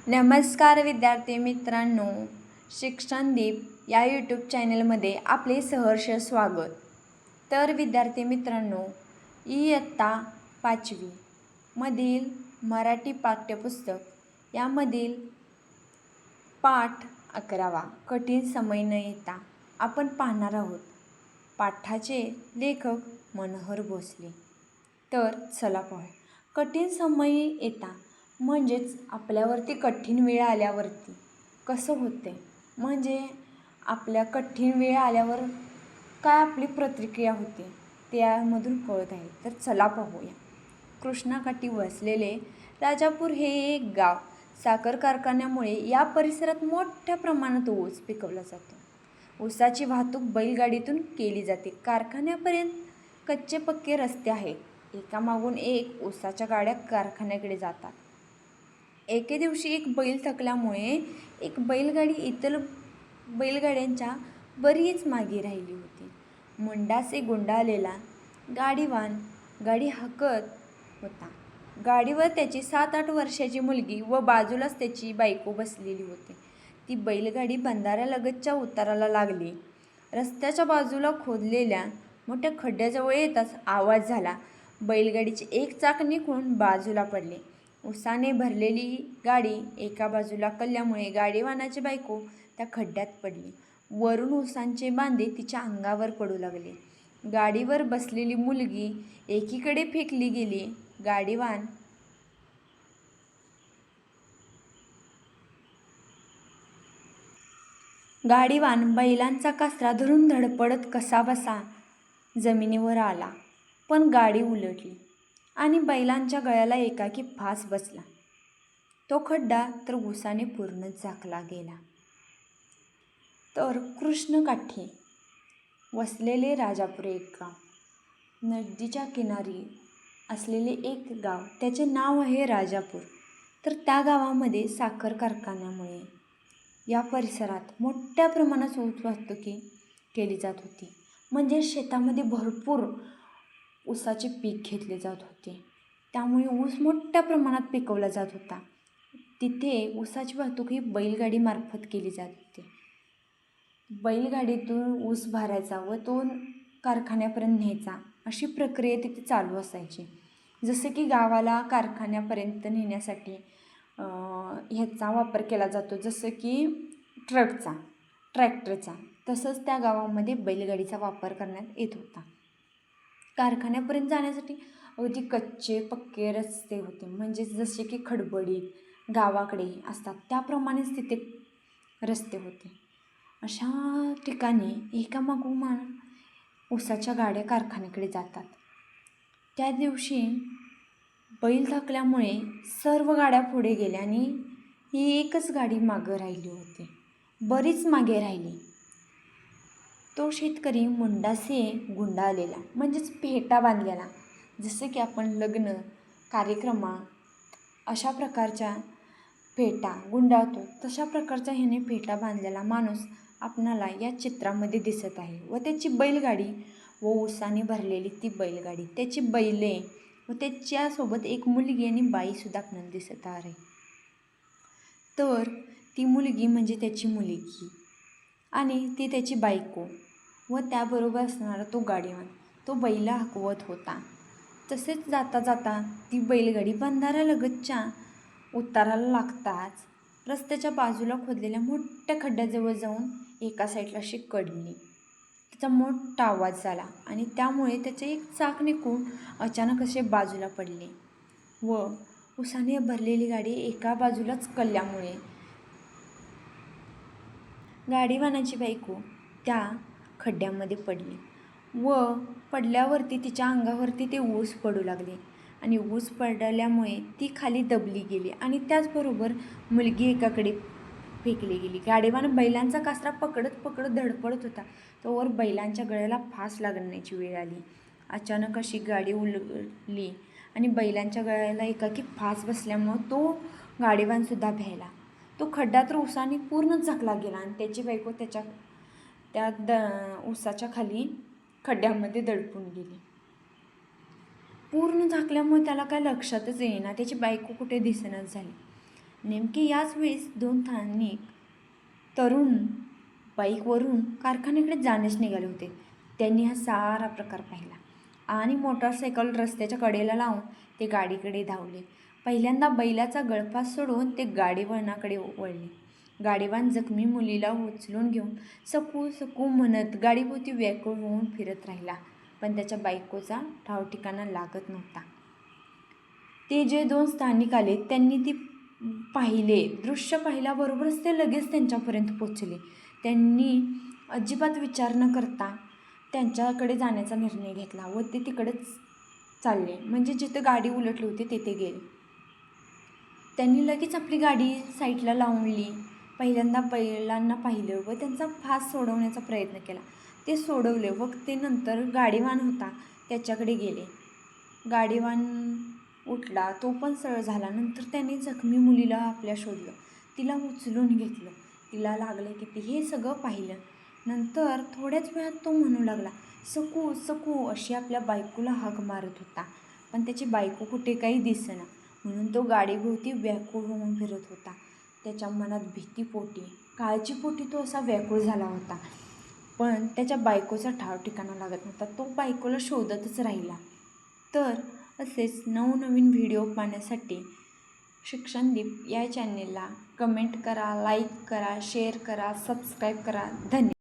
नमस्कार विद्यार्थी मित्रांनो, शिक्षणदीप या यूट्यूब चॅनलमध्ये आपले सहर्ष स्वागत. तर विद्यार्थी मित्रांनो, इयत्ता 5वी मधील मराठी पाठ्यपुस्तक यामधील पाठ 11 कठीण समय न येता आपण पाहणार आहोत. पाठाचे लेखक मनोहर भोसले. तर चला पाहूया. कठीण समय येता म्हणजेच आपल्यावरती कठीण वेळ आल्यावरती कसं होते, म्हणजे आपल्या कठीण वेळ आल्यावर काय आपली प्रतिक्रिया होते त्यामधून कळत आहे. तर चला पाहूया. कृष्णाकाठी वसलेले राजापूर हे एक गाव. साखर कारखान्यामुळे या परिसरात मोठ्या प्रमाणात ऊस पिकवला जातो. ऊसाची वाहतूक बैलगाडीतून केली जाते. कारखान्यापर्यंत कच्चे पक्के रस्ते आहेत. एकामागून एक ऊसाच्या गाड्या कारखान्याकडे जातात. एके दिवशी एक बैल थकल्यामुळे एक बैलगाडी इतर बैलगाड्यांच्या बरीच मागे राहिली होती. मुंडासे गुंडाळलेला गाडीवान गाडी हाकत होता. गाडीवर त्याची 7-8 वर्षाची मुलगी व बाजूलाच त्याची बायको बसलेली होती. ती बैलगाडी बंधाऱ्यालगतच्या उताराला लागली. रस्त्याच्या बाजूला खोदलेल्या मोठ्या खड्ड्याजवळ येताच आवाज झाला. बैलगाडीचे एक चाक निघून बाजूला पडले. उसाने भरलेली गाडी एका बाजूला कलल्यामुळे गाडीवानाची बायको त्या खड्ड्यात पडली. वरून उसांचे बांधे तिच्या अंगावर पडू लागले. गाडीवर बसलेली मुलगी एकीकडे फेकली गेली. गाडीवान बैलांचा कासरा धरून धडपडत कसाबसा जमिनीवर आला, पण गाडी उलटली आणि बैलांच्या गळ्याला एकाकी फास बसला. तो खड्डा तर ऊसाने पूर्णच झाकला गेला. तर कृष्णकाठी वसलेले राजापूर एक गाव. नदीच्या किनारी असलेले एक गाव, त्याचे नाव आहे राजापूर. तर त्या गावामध्ये साखर कारखान्यामुळे या परिसरात मोठ्या प्रमाणात ऊस वाहतुकी केली जात होती. म्हणजे शेतामध्ये भरपूर ऊसाचे पीक घेतले जात होते. त्यामुळे ऊस मोठ्या प्रमाणात पिकवला जात होता. तिथे ऊसाची वाहतूक ही बैलगाडीमार्फत केली जात होती. बैलगाडीतून ऊस भरायचा व तो कारखान्यापर्यंत न्यायचा, अशी प्रक्रिया तिथे चालू असायची. जसं की गावाला कारखान्यापर्यंत नेण्यासाठी ह्याचा वापर केला जातो, जसं की ट्रॅक्टरचा. तसंच त्या गावामध्ये बैलगाडीचा वापर करण्यात येत होता. कारखान्यापर्यंत जाण्यासाठी अगदी कच्चे पक्के रस्ते होते. म्हणजे जसे की खडबडीत गावाकडे असतात त्याप्रमाणेच तिथे रस्ते होते. अशा ठिकाणी एकामागोमाग ऊसाच्या गाड्या कारखान्याकडे जातात. त्या दिवशी बैल थकल्यामुळे सर्व गाड्या पुढे गेल्या आणि ही एकच गाडी मागं राहिली होती, बरीच मागे राहिली. तो शेतकरी मुंडासे गुंडाळलेला, म्हणजेच फेटा बांधलेला. जसं की आपण लग्न कार्यक्रमात अशा प्रकारच्या फेटा गुंडाळतो, तशा प्रकारचा ह्याने फेटा बांधलेला माणूस आपणाला या चित्रामध्ये दिसत आहे. व त्याची बैलगाडी व ऊसाने भरलेली ती बैलगाडी, त्याची बैले व त्याच्यासोबत एक मुलगी आणि बाईसुद्धा आपल्याला दिसत आहे. तर ती मुलगी म्हणजे त्याची मुलगी आणि ती त्याची बायको व त्याबरोबर असणारा तो गाडीवान, तो बैला हाकवत होता. तसेच जाता जाता ती बैलगाडी बंधाऱ्यालगतच्या उताराला लागताच रस्त्याच्या बाजूला खोदलेल्या मोठ्या खड्ड्याजवळ जाऊन एका साईडला अशी कडली. त्याचा मोठा आवाज झाला आणि त्यामुळे त्याचे एक चाक निघून अचानक असे बाजूला पडले व उसाने भरलेली गाडी एका बाजूलाच कलल्यामुळे गाडीवानाची बायको त्या खड्ड्यामध्ये पडली व पडल्यावरती तिच्या अंगावरती ते ऊस पडू लागले आणि ऊस पडल्यामुळे ती खाली दबली गेली आणि त्याचबरोबर मुलगी एकाकडे फेकली गेली. गाडीवान बैलांचा कासरा पकडत पकडत धडपडत होता, तोवर बैलांच्या गळ्याला फास लागण्याची वेळ आली. अचानक अशी गाडी उलटली आणि बैलांच्या गळ्याला एकाकी फास बसल्यामुळं तो गाडीवानसुद्धा भ्यायला. तो खड्डा तर ऊसाने पूर्णच झाकला गेला आणि त्याची बायको त्या ऊसाच्या खाली खड्ड्यामध्ये दडपून गेली. पूर्ण झाकल्यामुळे त्याला काय लक्षातच येईना, त्याची बायको कुठे दिसेनाच झाली. नेमके याच वेळेस 2 स्थानिक तरुण बाईकवरून कारखान्याकडे जाण्यास निघाले होते. त्यांनी हा सारा प्रकार पाहिला आणि मोटारसायकल रस्त्याच्या कडेला लावून ते गाडीकडे धावले. पहिल्यांदा बैलाचा गळफास सोडून ते गाडीवानाकडे वळले. गाडीवान जखमी मुलीला उचलून घेऊन सकू सकू म्हणत गाडीभोवती व्याकुळ होऊन फिरत राहिला, पण त्याच्या बायकोचा ठावठिकाणा लागत नव्हता. ते जे 2 स्थानिक आले त्यांनी ती दृश्य पाहिल्याबरोबरच ते लगेच त्यांच्यापर्यंत पोचले. त्यांनी अजिबात विचार न करता त्यांच्याकडे जाण्याचा निर्णय घेतला व ते तिकडेच चालले, म्हणजे जिथे गाडी उलटली होती तिथे गेले. त्यांनी लगेच आपली गाडी साईडला लावली. पहिल्यांदा बैलांना पाहिलं व त्यांचा फास सोडवण्याचा प्रयत्न केला. ते सोडवले व ते नंतर गाडीवान होता त्याच्याकडे गेले. गाडीवान उठला, तो पण सरळ झाला. नंतर त्याने जखमी मुलीला आपल्या शोधलं, तिला उचलून घेतलं, तिला लागले किती हे सगळं पाहिलं. नंतर थोड्याच वेळात तो म्हणू लागला, सकू सकू अशी आपल्या बायकोला हाक मारत होता, पण त्याची बायको कुठे काही दिसेना, म्हणून तो गाडीभोवती व्याकुळ होऊन फिरत होता. त्याच्या मनात भीतीपोटी, काळजीपोटी तो असा व्याकुळ झाला होता, पण त्याच्या बायकोचा ठाव ठिकाणा लागत नव्हता. तो बायकोला शोधतच राहिला. तर असेच नवनवीन व्हिडिओ पाहण्यासाठी शिक्षणदीप या चॅनेलला कमेंट करा, लाईक करा, शेअर करा, सबस्क्राईब करा. धन्यवाद.